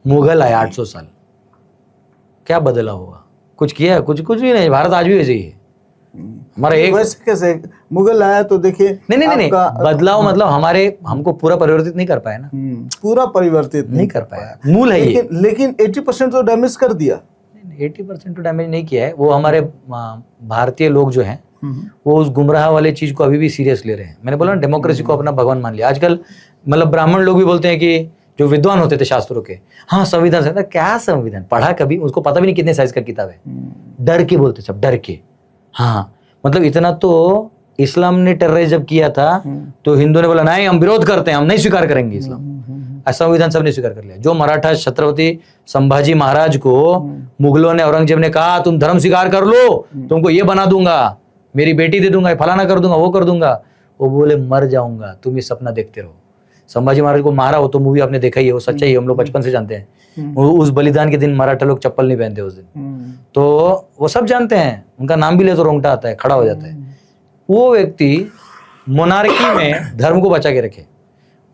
मुगल आए 800 साल, क्या बदला होगा? कुछ किया है? कुछ भी नहीं। भारत आज भी वैसे ही है। हमारा एक वैसे कैसे मुगल आया तो देखिए नहीं बदलाव मतलब हमको पूरा परिवर्तित नहीं कर पाया ना, पूरा परिवर्तित नहीं कर पाया। मूल है ये, लेकिन 80% तो डैमेज कर दिया। 80% तो डैमेज नहीं किया है। वो हमारे भारतीय लोग जो हैं वो उस गुमराह वाले चीज को अभी भी सीरियस ले रहे हैं। मैंने बोला ना, डेमोक्रेसी को अपना भगवान मान लिया। आजकल मतलब ब्राह्मण लोग भी बोलते हैं कि जो विद्वान होते थे शास्त्रों के, हाँ संविधान से, क्या संविधान पढ़ा कभी? उसको पता भी नहीं कितने साइज का किताब है। डर के बोलते सब, डर के। हाँ मतलब इतना तो इस्लाम ने टेररिज्म जब किया था तो हिंदू ने बोला नहीं, हम विरोध करते हैं, हम नहीं स्वीकार करेंगे इस्लाम। संविधान सबने स्वीकार कर लिया। जो मराठा छत्रपति संभाजी महाराज को मुगलों ने, औरंगजेब ने कहा तुम धर्म स्वीकार कर लो, तुमको ये बना दूंगा, मेरी बेटी दे दूंगा, फलाना कर दूंगा, वो कर दूंगा, वो बोले मर जाऊंगा, तुम ये सपना देखते रहो। संभाजी महाराज को मारा, वो तो मूवी आपने देखा ही है, वो सच्चाई है, हम लोग बचपन से जानते हैं। उस बलिदान के दिन मराठा लोग चप्पल नहीं पहनते उस दिन, तो वो सब जानते हैं। उनका नाम भी ले तो रोंगटा आता है, खड़ा हो जाता है। वो व्यक्ति मोनार्की में धर्म को बचा के रखे,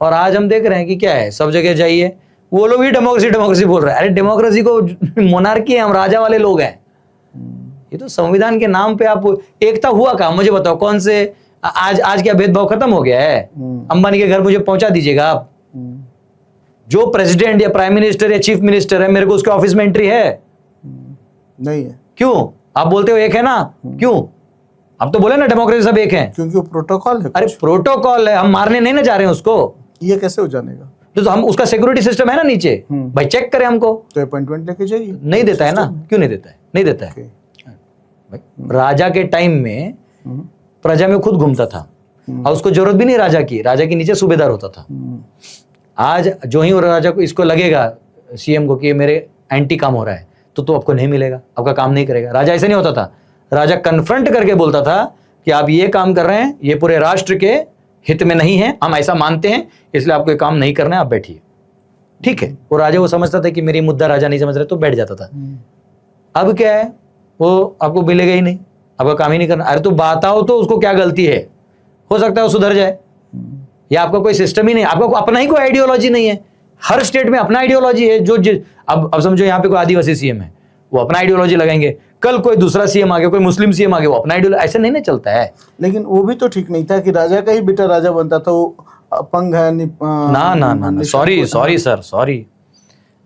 और आज हम देख रहे हैं कि क्या है, सब जगह जाइए वो लोग भी डेमोक्रेसी बोल रहे हैं। अरे डेमोक्रेसी को मोनार्की है, हम राजा वाले लोग हैं। ये तो संविधान के नाम पे आप एकता हुआ का मुझे बताओ, कौन से आज क्या भेदभाव खत्म हो गया है? अंबानी के घर मुझे पहुंचा दीजिएगा आप। जो प्रेसिडेंट या प्राइम मिनिस्टर या चीफ मिनिस्टर है, मेरे को उसके ऑफिस में एंट्री है? नहीं है। क्यों? आप बोलते हो एक है ना, क्यों? आप तो बोले ना डेमोक्रेसी सब एक है, क्योंकि वो प्रोटोकॉल है। अरे प्रोटोकॉल है, हम मारने नहीं ना जा रहे हैं उसको। ये कैसे हो जानेगा? तो हम उसका सिक्योरिटी सिस्टम है ना नीचे, भाई चेक करें हमको। तो अपॉइंटमेंट लेके जाइए। नहीं देता है ना, क्यों नहीं देता है? नहीं देता है। राजा के टाइम में प्रजा में खुद घूमता था, और उसको जरूरत भी नहीं राजा की नीचे सूबेदार होता था। आज जो ही राजा को इसको लगेगा सीएम को कि मेरे एंटी काम हो रहा है, तो आपको नहीं मिलेगा, आपका काम नहीं करेगा। राजा ऐसे नहीं होता था, राजा कन्फ्रंट करके बोलता था कि आप ये काम कर रहे हैं, ये पूरे राष्ट्र के हित में नहीं है, हम ऐसा मानते हैं, इसलिए आपको ये काम नहीं करना है, आप बैठिए। ठीक है, वो राजा वो समझता था कि मेरी मुद्दा राजा नहीं समझ रहे, तो बैठ जाता था। अब क्या है, वो आपको मिलेगा ही नहीं, आपका काम ही नहीं करना। अरे तो बताओ तो उसको क्या गलती है, हो सकता है वो सुधर जाए। या आपका कोई सिस्टम ही नहीं, आपका अपना ही कोई आइडियोलॉजी नहीं है। हर स्टेट में अपना आइडियोलॉजी है। जो अब समझो यहाँ पे कोई आदिवासी सीएम है, वो अपना आइडियोलॉजी लगाएंगे। कल कोई दूसरा सीएम आ गया, कोई मुस्लिम सीएम आ गया, वो अपना आइडियोलॉजी, ऐसे नहीं ना चलता है। लेकिन वो भी तो ठीक नहीं था कि राजा का ही बेटा राजा बनता था, वो अपंग है। ना सॉरी सर,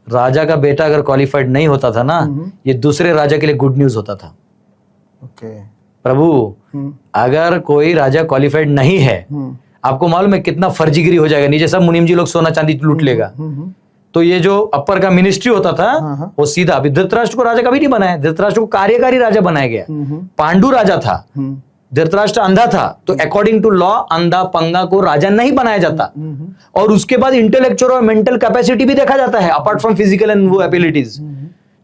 राजा का बेटा अगर क्वालिफाइड नहीं होता था ना, ये दूसरे राजा के लिए गुड न्यूज होता था। ओके प्रभु, अगर कोई राजा क्वालिफाइड नहीं है, आपको मालूम है कितना फर्जीगिरी हो जाएगा। नीचे सब मुनीम जी लोग सोना चांदी लूट लेगा। तो ये जो अपर का मिनिस्ट्री होता था, वो सीधा, अभी धृतराष्ट्र को राजा कभी नहीं बनाया, धृतराष्ट्र को कार्यकारी राजा बनाया गया। पांडु राजा था, धृतराष्ट्र अंधा था, तो अकॉर्डिंग टू लॉ अंधा पंगा को राजा नहीं बनाया जाता। और उसके बाद इंटेलेक्चुअल और मेंटल कैपेसिटी भी देखा जाता है, अपार्ट फ्रॉम फिजिकल एंड वो एबिलिटीज।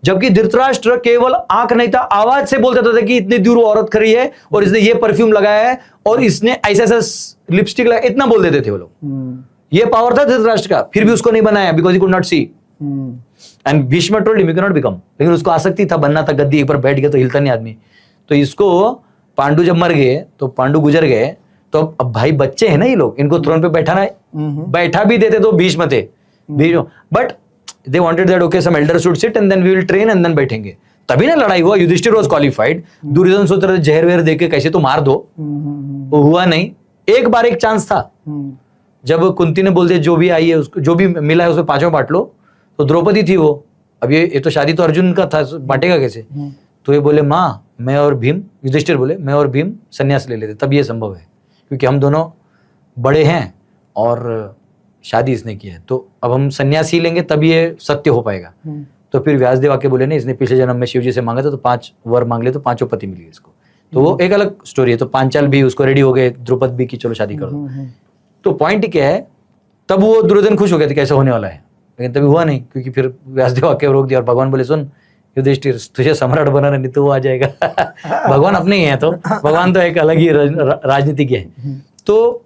जबकि धृतराष्ट्र केवल आंख नहीं था, आवाज से बोलता था कि इतनी दूर औरत खड़ी है और इसने ये परफ्यूम लगाया है और इसने ऐसा लिपस्टिक लगाया, इतना बोल देते थे वो लोग। ये पावर था धृतराष्ट्र का, फिर भी उसको नहीं बनाया, because he could not see. And Bhishma told him you can not become, लेकिन उसको आसक्ति था, बनना था, गद्दी एक बार बैठ गया तो हिलता नहीं आदमी। तो इसको पांडु जब मर गए, तो पांडु गुजर गए, तो अब भाई बच्चे हैं ना ये लोग, इनको थ्रोन पे बैठाना, बैठा भी देते तो भीष्म थे, but they wanted that okay some elder should sit and then we will train and then बैठेंगे। तभी ना लड़ाई हुआ। युधिष्ठिर was qualified, दुर्योधन सोच रहे जहर वहर देके कैसे तो मार दो, वो हुआ नहीं। एक बार एक चांस था, जब कुंती ने बोल दिया जो भी आई है उसको, जो भी मिला है उसमें पांचों बांट लो, तो द्रौपदी थी वो। अब ये तो शादी तो अर्जुन का था, बांटेगा कैसे? तो ये बोले माँ मैं और भीम, युधिष्ठिर बोले मैं और भीम संन्यास ले लेते, तब ये संभव है, क्योंकि हम दोनों बड़े हैं और शादी इसने की है, तो अब हम सन्यास ही लेंगे तब ये सत्य हो पाएगा। तो फिर व्यासदेव आके बोले नहीं, इसने पिछले जन्म में शिव जी से मांगा था, तो 5 वर मांग ले तो 5 पति मिल गए इसको। तो वो एक अलग स्टोरी है। तो पांचाल भी उसको रेडी हो गए, द्रुपद भी की चलो शादी कर दो। तो पॉइंट क्या है, तब वो दुर्योधन खुश हो गया था कैसा होने वाला है, लेकिन तभी हुआ नहीं, क्योंकि फिर व्यासदेव आके रोक दिया और भगवान बोले सुन युधिष्ठिर तुझे सम्राट बनाना नहीं तो वो आ जाएगा। भगवान अपने ही है, तो भगवान तो एक अलग ही राजनीतिज्ञ है। तो